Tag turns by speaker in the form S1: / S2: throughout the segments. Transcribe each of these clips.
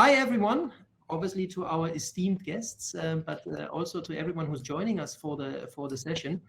S1: Hi, everyone. Obviously to our esteemed guests, but also to everyone who's joining us for the session.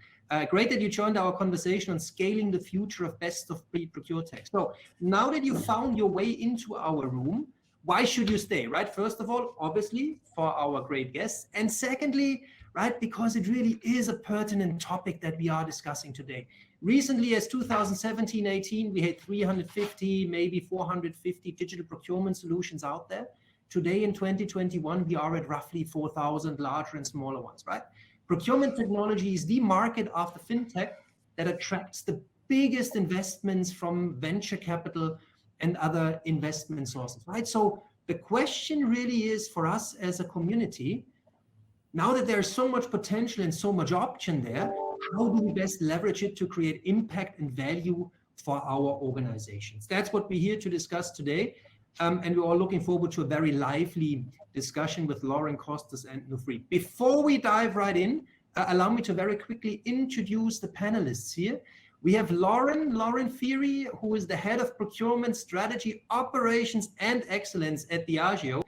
S1: Great that you joined our conversation on scaling the future of best-of-breed ProcureTech. So now that you found your way into our room, why should you stay, right? First of all, obviously for our great guests, and secondly, right, because it really is a pertinent topic that we are discussing today. Recently, as 2017-18, we had 350, maybe 450 digital procurement solutions out there. Today in 2021, we are at roughly 4,000 larger and smaller ones, right? Procurement technology is the market after fintech that attracts the biggest investments from venture capital and other investment sources, right? So the question really is for us as a community, now that there's so much potential and so much option there, how do we best leverage it to create impact and value for our organizations? That's what we're here to discuss today. And we're all looking forward to a very lively discussion with Lauren Costas and Nufri. Before we dive right in, allow me to very quickly introduce the panelists here. We have Lauren Feary, who is the head of procurement, strategy, operations, and excellence at Diageo,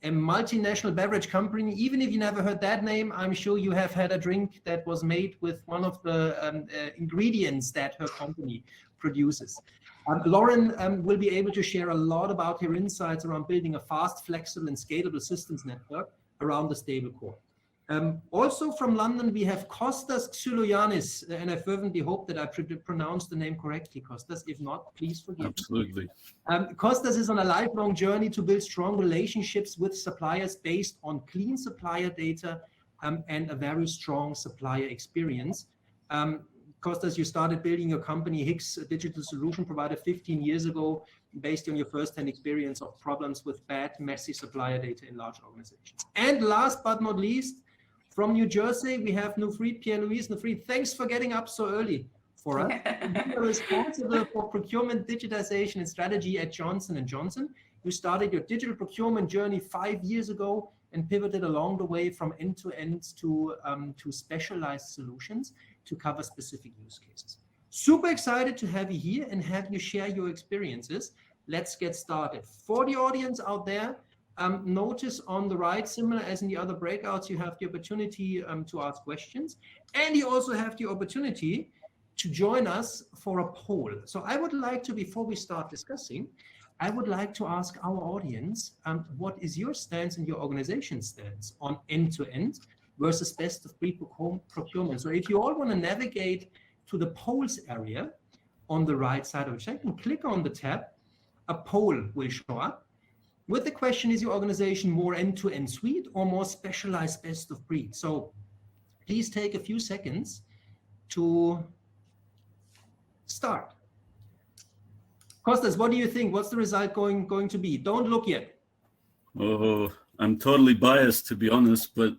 S1: a multinational beverage company. Even if you never heard that name, I'm sure you have had a drink that was made with one of the ingredients that her company produces. Lauren will be able to share a lot about her insights around building a fast, flexible, and scalable systems network around the stable core. Also from London, we have Kostas Xyloyannis, and I fervently hope that I pronounced the name correctly, Kostas. If not, please forgive me.
S2: Absolutely.
S1: Kostas is on a lifelong journey to build strong relationships with suppliers based on clean supplier data and a very strong supplier experience. Kostas, you started building your company, Hicks Digital Solution Provider, 15 years ago, based on your first-hand experience of problems with bad, messy supplier data in large organizations. And last but not least, from New Jersey, we have Nufri, Pierre-Louise. Nufri, thanks for getting up so early for us. You are responsible for procurement, digitization, and strategy at Johnson & Johnson. You started your digital procurement journey 5 years ago and pivoted along the way from end-to-end to specialized solutions to cover specific use cases. Super excited to have you here and have you share your experiences. Let's get started. For the audience out there, notice on the right, similar as in the other breakouts, you have the opportunity to ask questions, and you also have the opportunity to join us for a poll. So I would like to, before we start discussing, I would like to ask our audience, what is your stance and your organization's stance on end-to-end versus best-of-breed procurement? So if you all want to navigate to the polls area on the right side of the check and click on the tab, a poll will show up with the question, is your organization more end-to-end suite or more specialized best-of-breed? So please take a few seconds to start. Kostas, what do you think? What's the result going to be? Don't look yet.
S2: Oh, I'm totally biased, to be honest, but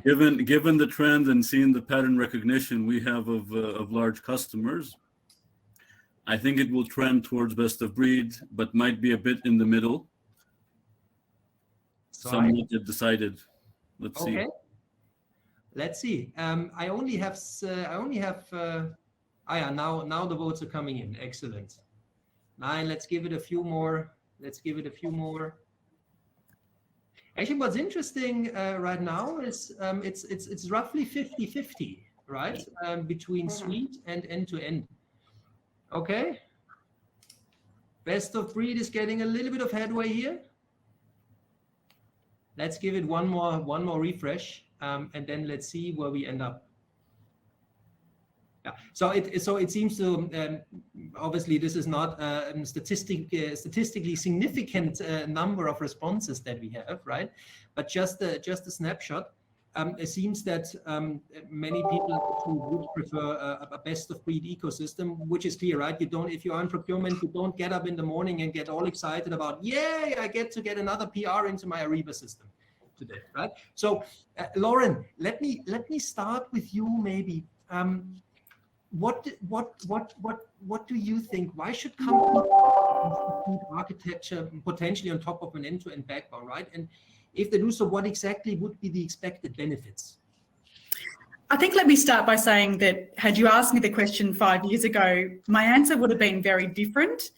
S2: given the trend and seeing the pattern recognition we have of large customers, I think it will trend towards best of breed, but might be a bit in the middle. Somewhat decided. Let's see.
S1: Let's see. I only have. Yeah, now the votes are coming in. Excellent. 9. Let's give it a few more. Actually, what's interesting right now is it's roughly 50-50, right? Between suite and end-to-end. Okay. Best of breed is getting a little bit of headway here. Let's give it one more refresh, and then let's see where we end up. Yeah. So it seems to obviously this is not a statistically significant number of responses that we have, right? But just a snapshot. It seems that many people would prefer a best-of-breed ecosystem, which is clear, right? If you are in procurement, you don't get up in the morning and get all excited about, yay, I get to get another PR into my Ariba system today, right? So, Lauren, let me start with you, maybe. What do you think? Why should companies architecture potentially on top of an end-to-end backbone, right? And if they do so, what exactly would be the expected benefits?
S3: I think let me start by saying that had you asked me the question 5 years ago, my answer would have been very different.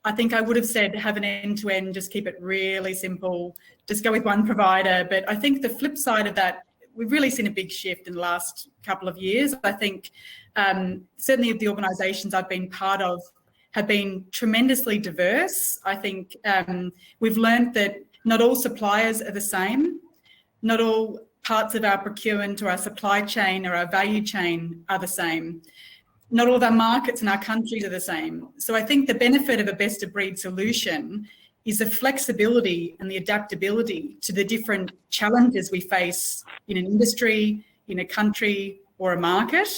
S3: I think I would have said have an end-to-end, just keep it really simple, just go with one provider. But I think the flip side of that, we've really seen a big shift in the last couple of years. I think certainly the organisations I've been part of have been tremendously diverse. I think we've learned that not all suppliers are the same. Not all parts of our procurement or our supply chain or our value chain are the same. Not all of our markets and our countries are the same. So I think the benefit of a best of breed solution is the flexibility and the adaptability to the different challenges we face in an industry, in a country or a market.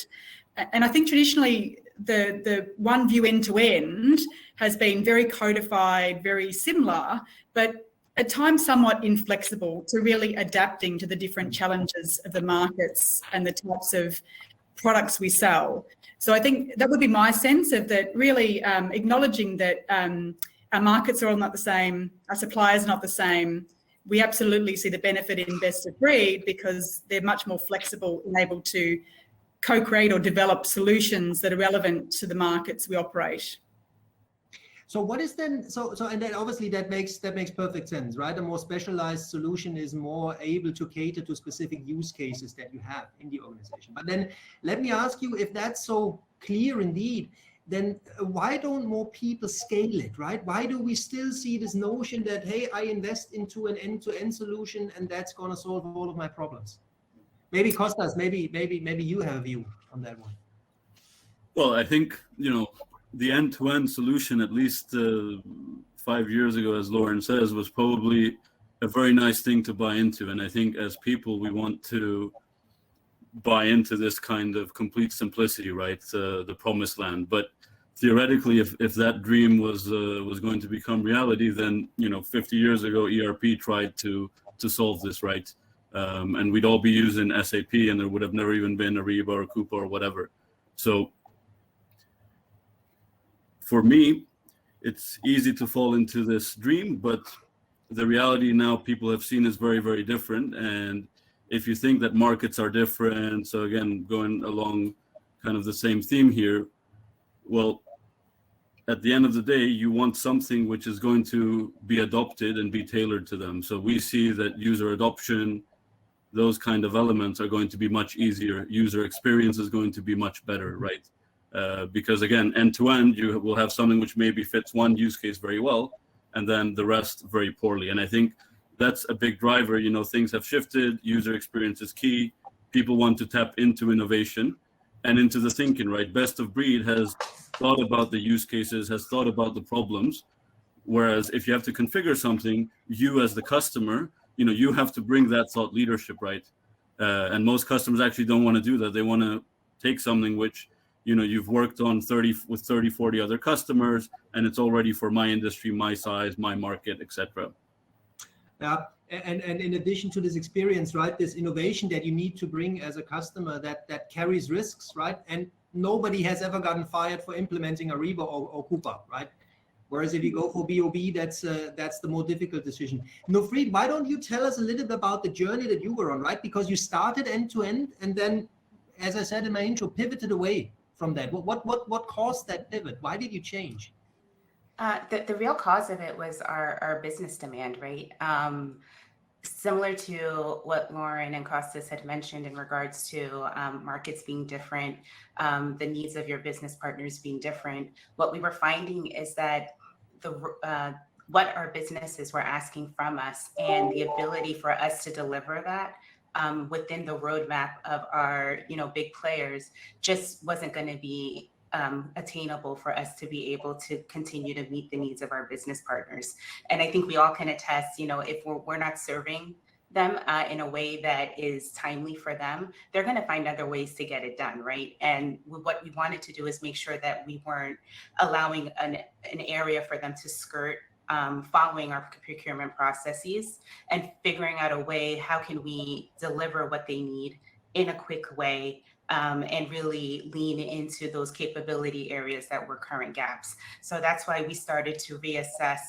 S3: And I think traditionally the one view end to end has been very codified, very similar, but at times somewhat inflexible to really adapting to the different challenges of the markets and the types of products we sell. So I think that would be my sense of that, really acknowledging that our markets are all not the same, our suppliers are not the same. We absolutely see the benefit in best of breed because they're much more flexible and able to co-create or develop solutions that are relevant to the markets we operate.
S1: So what is then, and then obviously that makes perfect sense, right? A more specialized solution is more able to cater to specific use cases that you have in the organization. But then let me ask you, if that's so clear indeed, then why don't more people scale it, right? Why do we still see this notion that, hey, I invest into an end-to-end solution and that's going to solve all of my problems? Maybe Kostas, maybe you have a view on that one.
S2: Well, I think, the end-to-end solution, at least 5 years ago, as Lauren says, was probably a very nice thing to buy into. And I think as people, we want to buy into this kind of complete simplicity, right? The promised land. But theoretically, if that dream was going to become reality, then 50 years ago, ERP tried to solve this, right? And we'd all be using SAP, and there would have never even been Ariba or Coupa or whatever. So for me, it's easy to fall into this dream, but the reality now people have seen is very, very different. And if you think that markets are different, so again, going along kind of the same theme here, well, at the end of the day, you want something which is going to be adopted and be tailored to them. So we see that user adoption, those kind of elements are going to be much easier. User experience is going to be much better, right? Because again, end-to-end, you will have something which maybe fits one use case very well, and then the rest very poorly. And I think that's a big driver. Things have shifted. User experience is key. People want to tap into innovation and into the thinking, right? Best of breed has thought about the use cases, has thought about the problems. Whereas if you have to configure something, you as the customer, you have to bring that thought leadership, right? And most customers actually don't want to do that. They want to take something which you've worked on 30, 40 other customers, and it's already for my industry, my size, my market, etc.
S1: Yeah, and in addition to this experience, right, this innovation that you need to bring as a customer that carries risks, right? And nobody has ever gotten fired for implementing Ariba or Coupa, right? Whereas if you go for BOB, that's the more difficult decision. Nofried, why don't you tell us a little bit about the journey that you were on, right? Because you started end to end, and then, as I said in my intro, pivoted away from that. What caused that pivot? Why did you change?
S4: The real cause of it was our business demand, right? Similar to what Lauren and Kostas had mentioned in regards to markets being different, the needs of your business partners being different. What we were finding is that what our businesses were asking from us and the ability for us to deliver that within the roadmap of our big players just wasn't going to be attainable for us to be able to continue to meet the needs of our business partners. And I think we all can attest, if we're not serving them in a way that is timely for them, they're going to find other ways to get it done, right? And what we wanted to do is make sure that we weren't allowing an area for them to skirt following our procurement processes and figuring out a way, how can we deliver what they need in a quick way, and really lean into those capability areas that were current gaps. So that's why we started to reassess,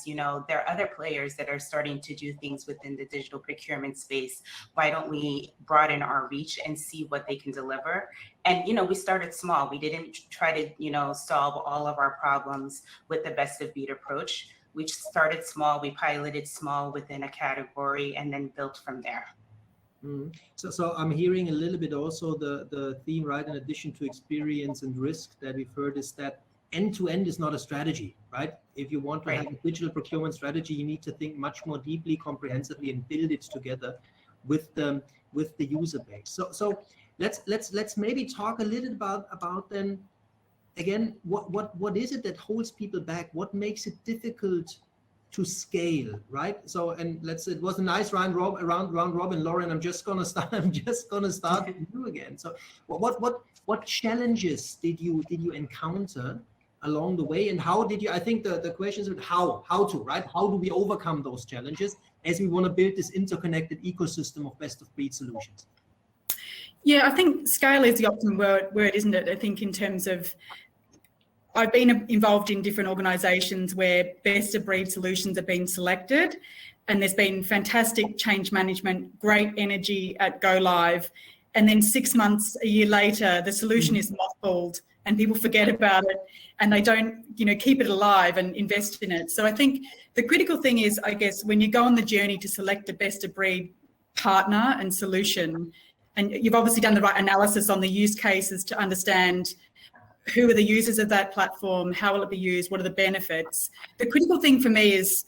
S4: there are other players that are starting to do things within the digital procurement space. Why don't we broaden our reach and see what they can deliver? And, we started small. We didn't try to, solve all of our problems with the best of breed approach. We started small, we piloted small within a category, and then built from there.
S1: Mm. So I'm hearing a little bit also the theme, right? In addition to experience and risk that we've heard, is that end-to-end is not a strategy, right? If you want to have a digital procurement strategy, you need to think much more deeply, comprehensively, and build it together with the user base. So let's maybe talk a little about then again, what is it that holds people back? What makes it difficult to scale, right? So, and it was a nice round robin, Lauren. I'm just gonna start with you again. So, what challenges did you encounter along the way, and how did you? I think the question is how to, right? How do we overcome those challenges as we want to build this interconnected ecosystem of best of breed solutions?
S3: Yeah, I think scale is the optimum word, isn't it? I think in terms of, I've been involved in different organisations where best of breed solutions have been selected, and there's been fantastic change management, great energy at go live, and then 6 months, a year later, the solution is mothballed and people forget about it, and they don't, keep it alive and invest in it. So I think the critical thing is, I guess, when you go on the journey to select a best of breed partner and solution, and you've obviously done the right analysis on the use cases to understand who are the users of that platform, how will it be used, what are the benefits. The critical thing for me is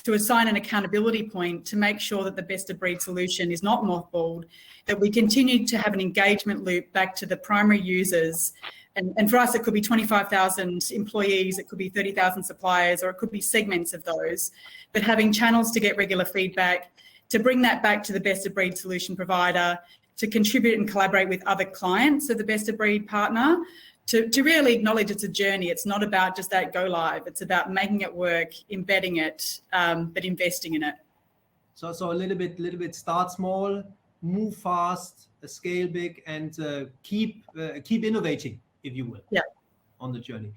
S3: to assign an accountability point to make sure that the best of breed solution is not mothballed, that we continue to have an engagement loop back to the primary users. And for us, it could be 25,000 employees, it could be 30,000 suppliers, or it could be segments of those. But having channels to get regular feedback, to bring that back to the best of breed solution provider, to contribute and collaborate with other clients of the best of breed partner, to really acknowledge it's a journey. It's not about just that go live. It's about making it work, embedding it, but investing in it.
S1: So a little bit start small, move fast, scale big, and keep innovating, if you will, on the journey.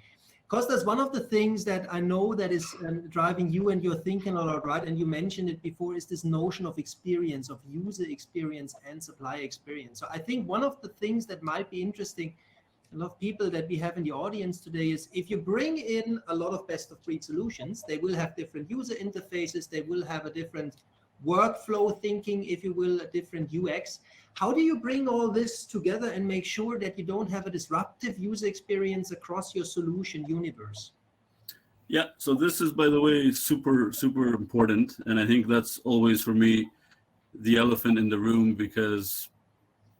S1: Because one of the things that I know that is driving you and your thinking a lot, right? And you mentioned it before, is this notion of experience, of user experience and supplier experience. So I think one of the things that might be interesting, a lot of people that we have in the audience today, is if you bring in a lot of best of breed solutions, they will have different user interfaces, they will have a different workflow thinking, if you will, a different UX. How do you bring all this together and make sure that you don't have a disruptive user experience across your solution universe?
S2: Yeah, so this is, by the way, super, super important. And I think that's always, for me, the elephant in the room, because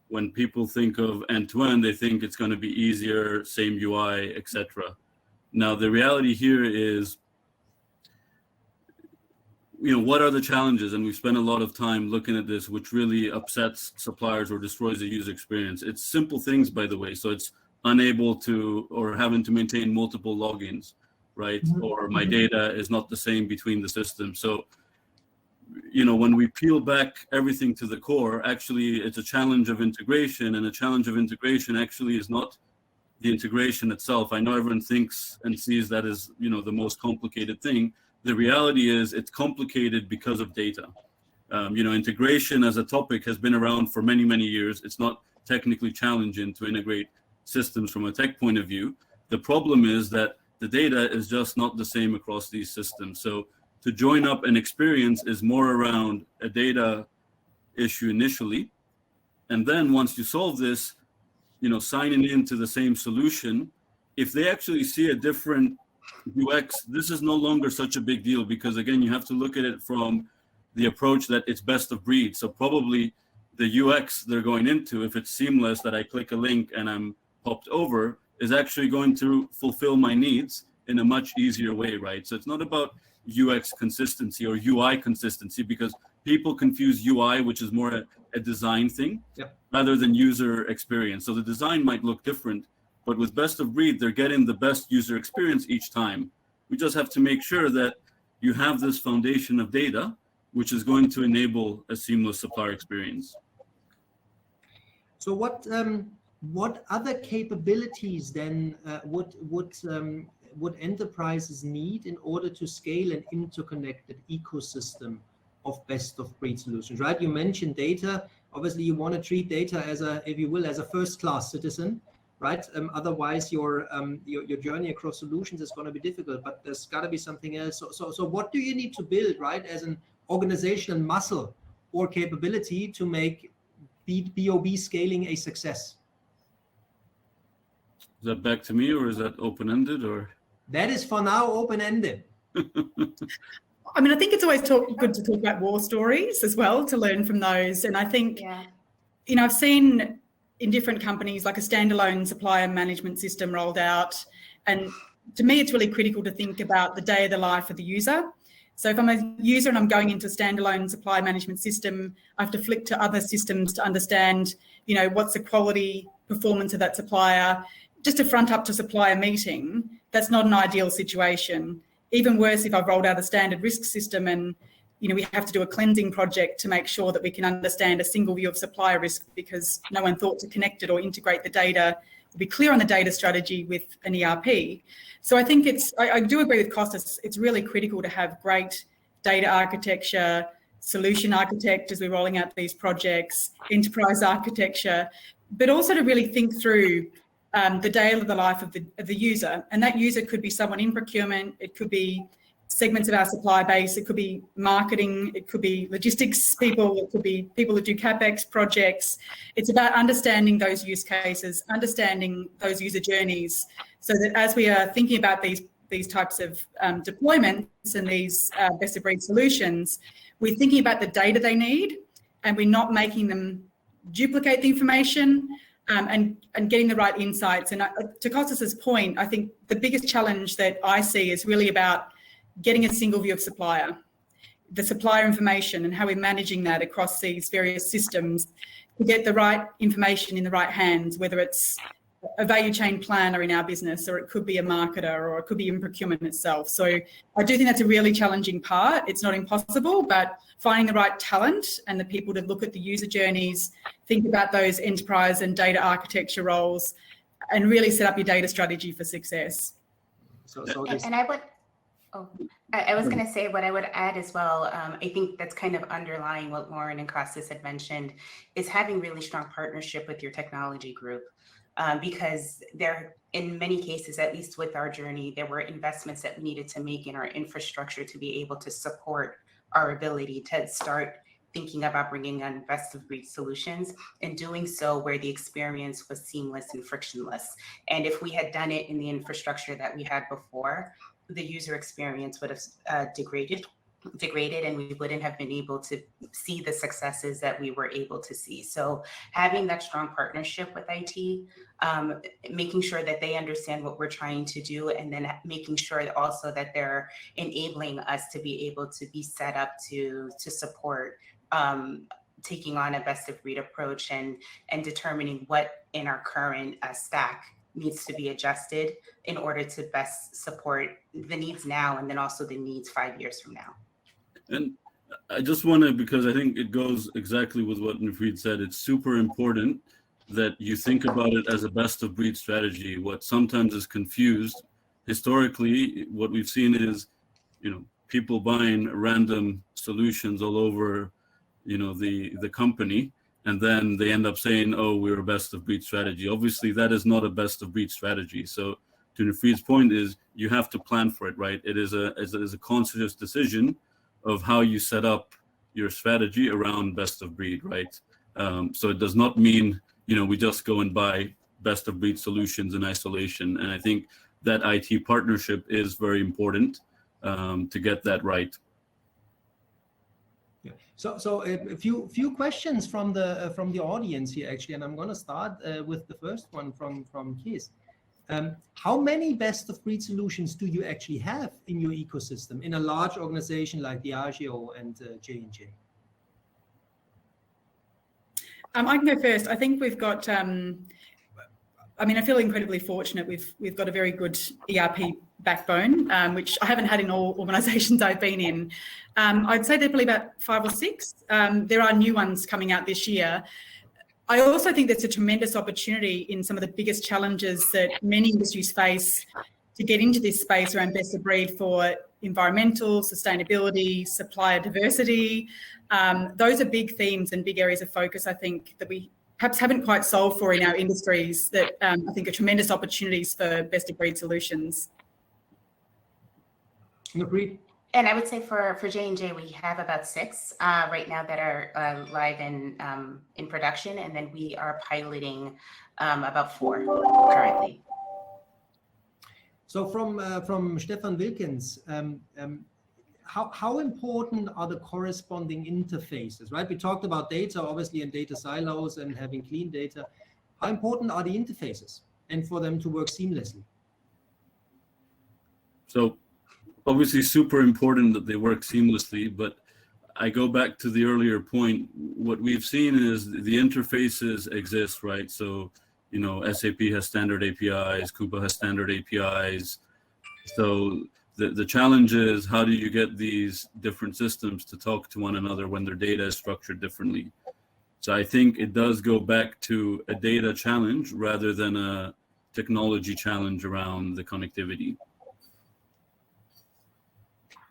S2: when people think of end-to-end, they think it's going to be easier, same UI, etc. Now, the reality here is, what are the challenges? And we've spent a lot of time looking at this, which really upsets suppliers or destroys the user experience. It's simple things, by the way. So it's unable to, or having to maintain multiple logins, right? Mm-hmm. Or my data is not the same between the systems. So, when we peel back everything to the core, actually it's a challenge of integration, and a challenge of integration actually is not the integration itself. I know everyone thinks and sees that as, the most complicated thing. The reality is it's complicated because of data. Integration as a topic has been around for many, many years. It's not technically challenging to integrate systems from a tech point of view. The problem is that the data is just not the same across these systems. So to join up an experience is more around a data issue initially. And then once you solve this, signing into the same solution, if they actually see a different UX, this is no longer such a big deal, because again, you have to look at it from the approach that it's best of breed. So probably the UX they're going into, if it's seamless, that I click a link and I'm popped over, is actually going to fulfill my needs in a much easier way, right? So it's not about UX consistency or UI consistency, because people confuse UI, which is more a design thing, rather than user experience. So the design might look different, but with best of breed, they're getting the best user experience each time. We just have to make sure that you have this foundation of data, which is going to enable a seamless supplier experience.
S1: So what other capabilities then would enterprises need in order to scale an interconnected ecosystem of best of breed solutions, right? You mentioned data. Obviously, you want to treat data as a, if you will, as a first-class citizen, right? Otherwise, your journey across solutions is going to be difficult. But there's got to be something else. So what do you need to build, right, as an organizational muscle or capability to make BOB scaling a success?
S2: Is that back to me, or is that open-ended, or?
S1: That is for now open-ended.
S3: I mean, I think it's always good to talk about war stories as well, to learn from those. And I think, you know, I've seen in different companies like a standalone supplier management system rolled out. And to me, it's really critical to think about the day of the life of the user. So if I'm a user and I'm going into a standalone supply management system, I have to flick to other systems to understand, you know, what's the quality performance of that supplier. Just to front up to supplier meeting, that's not an ideal situation. Even worse if I've rolled out a standard risk system and, you know, we have to do a cleansing project to make sure that we can understand a single view of supplier risk because no one thought to connect it or integrate the data, or be clear on the data strategy with an ERP. So I think I do agree with Kostas, it's really critical to have great data architecture, solution architect as we're rolling out these projects, enterprise architecture, but also to really think through the day of the life of the user. And that user could be someone in procurement, it could be segments of our supply base, it could be marketing, it could be logistics people, it could be people that do CapEx projects. It's about understanding those use cases, understanding those user journeys, so that as we are thinking about these types of deployments and these best of breed solutions, we're thinking about the data they need and we're not making them duplicate the information, and getting the right insights. And to Kostas's point, I think the biggest challenge that I see is really about getting a single view of supplier, the supplier information and how we're managing that across these various systems to get the right information in the right hands, whether it's a value chain planner in our business, or it could be a marketer, or it could be in procurement itself. So I do think that's a really challenging part. It's not impossible, but finding the right talent and the people to look at the user journeys, think about those enterprise and data architecture roles, and really set up your data strategy for success.
S4: I was going to say what I would add as well. I think that's kind of underlying what Lauren and Kostas had mentioned is having really strong partnership with your technology group. Because there, in many cases, at least with our journey, there were investments that we needed to make in our infrastructure to be able to support our ability to start thinking about bringing on best of breed solutions, and doing so where the experience was seamless and frictionless. And if we had done it in the infrastructure that we had before, the user experience would have degraded, and we wouldn't have been able to see the successes that we were able to see. So having that strong partnership with IT, making sure that they understand what we're trying to do, and then making sure also that they're enabling us to be able to be set up to support taking on a best of breed approach and determining what in our current stack needs to be adjusted in order to best support the needs now and then also the needs 5 years from now.
S2: And I just want to, because I think it goes exactly with what Nafreed said, it's super important that you think about it as a best of breed strategy. What sometimes is confused, historically, what we've seen is, you know, people buying random solutions all over, you know, the company, and then they end up saying, oh, we're a best of breed strategy. Obviously, that is not a best of breed strategy. So to Nafreed's point is you have to plan for it, right? It is a conscious decision of how you set up your strategy around best of breed, right? So it does not mean, you know, we just go and buy best of breed solutions in isolation. And I think that IT partnership is very important to get that right.
S1: Yeah. So a few questions from the audience here actually, and I'm going to start with the first one from Kees. How many best of breed solutions do you actually have in your ecosystem in a large organization like Diageo and J&J?
S3: I can go first. I think we've got, I feel incredibly fortunate. We've got a very good ERP backbone, which I haven't had in all organisations I've been in. I'd say they're probably about 5 or 6. There are new ones coming out this year. I also think there's a tremendous opportunity in some of the biggest challenges that many industries face to get into this space around best of breed for environmental, sustainability, supplier diversity. Those are big themes and big areas of focus, I think, that we perhaps haven't quite solved for in our industries that I think are tremendous opportunities for best of breed solutions.
S1: Agreed.
S4: And I would say for J&J, we have about 6 right now that are live in production, and then we are piloting about 4 currently.
S1: So from Stefan Wilkins, how important are the corresponding interfaces, right? We talked about data, obviously, and data silos and having clean data. How important are the interfaces and for them to work seamlessly?
S2: So obviously super important that they work seamlessly, but I go back to the earlier point. What we've seen is the interfaces exist, right? So, you know, SAP has standard APIs, Coupa has standard APIs. So the challenge is, how do you get these different systems to talk to one another when their data is structured differently? So I think it does go back to a data challenge rather than a technology challenge around the connectivity.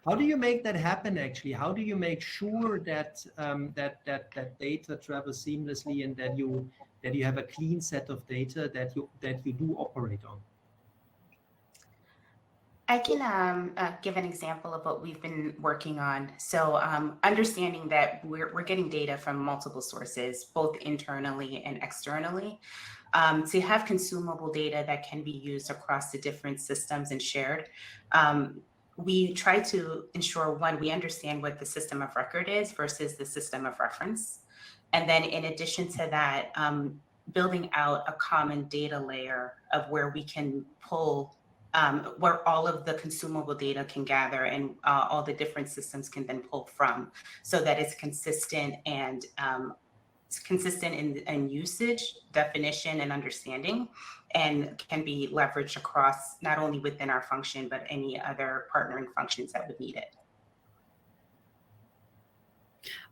S1: How do you make that happen, actually? How do you make sure that that data travels seamlessly and that you have a clean set of data that you do operate on?
S4: I can give an example of what we've been working on. So understanding that we're getting data from multiple sources, both internally and externally. To have consumable data that can be used across the different systems and shared. We try to ensure, one, we understand what the system of record is versus the system of reference. And then in addition to that, building out a common data layer of where we can pull, where all of the consumable data can gather and all the different systems can then pull from, so that it's consistent and in usage, definition, and understanding, and can be leveraged across not only within our function, but any other partnering functions that would need it.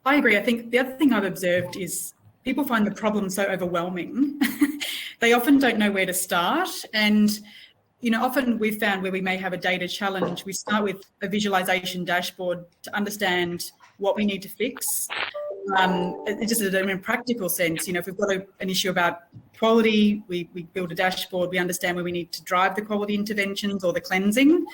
S3: I agree. I think the other thing I've observed is people find the problem so overwhelming. They often don't know where to start. And, you know, often we've found where we may have a data challenge, we start with a visualization dashboard to understand what we need to fix. Just in a practical sense, you know, if we've got an issue about quality, we build a dashboard, we understand where we need to drive the quality interventions or the cleansing.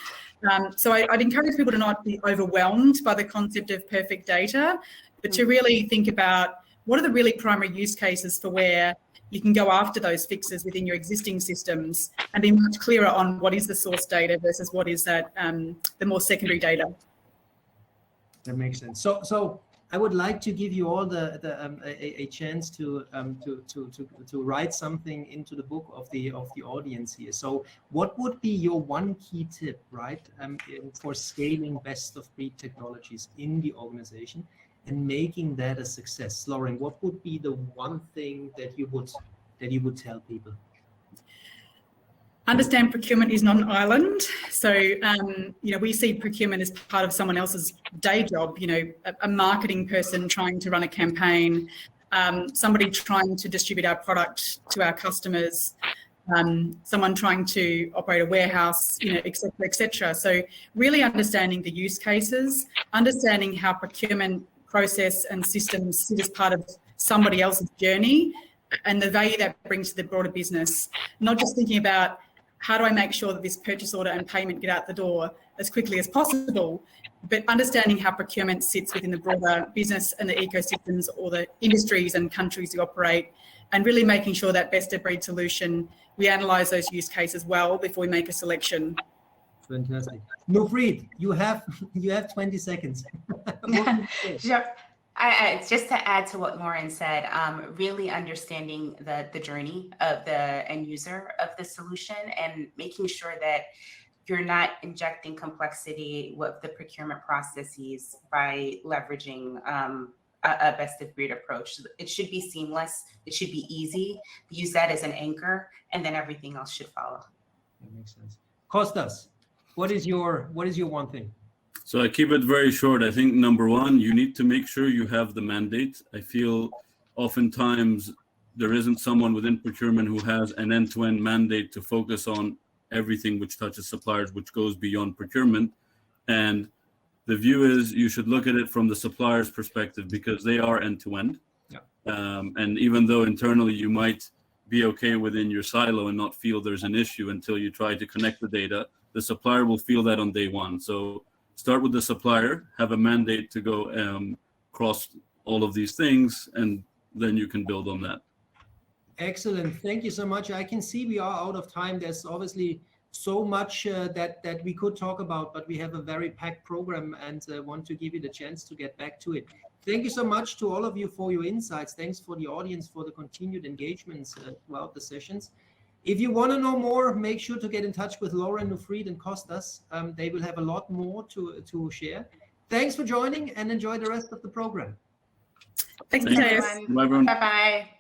S3: So I'd encourage people to not be overwhelmed by the concept of perfect data, but to really think about what are the really primary use cases for where you can go after those fixes within your existing systems and be much clearer on what is the source data versus what is that the more secondary data.
S1: That makes sense. So I would like to give you all a chance to write something into the book of the audience here. So what would be your one key tip, right, for scaling best of breed technologies in the organization and making that a success? Lauren, what would be the one thing that you would tell people?
S3: Understand procurement is not an island. So, you know, we see procurement as part of someone else's day job, you know, a marketing person trying to run a campaign, somebody trying to distribute our product to our customers, someone trying to operate a warehouse, you know, et cetera, et cetera. So really understanding the use cases, understanding how procurement process and systems sit as part of somebody else's journey and the value that brings to the broader business, not just thinking about how do I make sure that this purchase order and payment get out the door as quickly as possible, but understanding how procurement sits within the broader business and the ecosystems or the industries and countries you operate, and really making sure that best of breed solution, we analyse those use cases well before we make a selection.
S1: Fantastic. Nufreed, you have 20 seconds.
S4: Sure. Just to add to what Lauren said, really understanding the journey of the end user of the solution and making sure that you're not injecting complexity with the procurement processes by leveraging a best of breed approach. It should be seamless. It should be easy. Use that as an anchor, and then everything else should follow.
S1: That makes sense. Kostas, what is your one thing?
S2: So I keep it very short. I think number one, you need to make sure you have the mandate. I feel oftentimes there isn't someone within procurement who has an end-to-end mandate to focus on everything which touches suppliers, which goes beyond procurement. And the view is you should look at it from the supplier's perspective because they are end-to-end.
S1: Yeah.
S2: And even though internally you might be okay within your silo and not feel there's an issue until you try to connect the data, the supplier will feel that on day one. So start with the supplier, have a mandate to go across all of these things, and then you can build on that.
S1: Excellent. Thank you so much. I can see we are out of time. There's obviously so much that we could talk about, but we have a very packed program and want to give you the chance to get back to it. Thank you so much to all of you for your insights. Thanks for the audience for the continued engagements throughout the sessions. If you want to know more, make sure to get in touch with Lauren, Nufried, and Kostas. They will have a lot more to share. Thanks for joining and enjoy the rest of the program.
S3: Thanks,
S2: Thank you.
S3: Matthias.
S2: Bye, everyone.
S4: Bye-bye.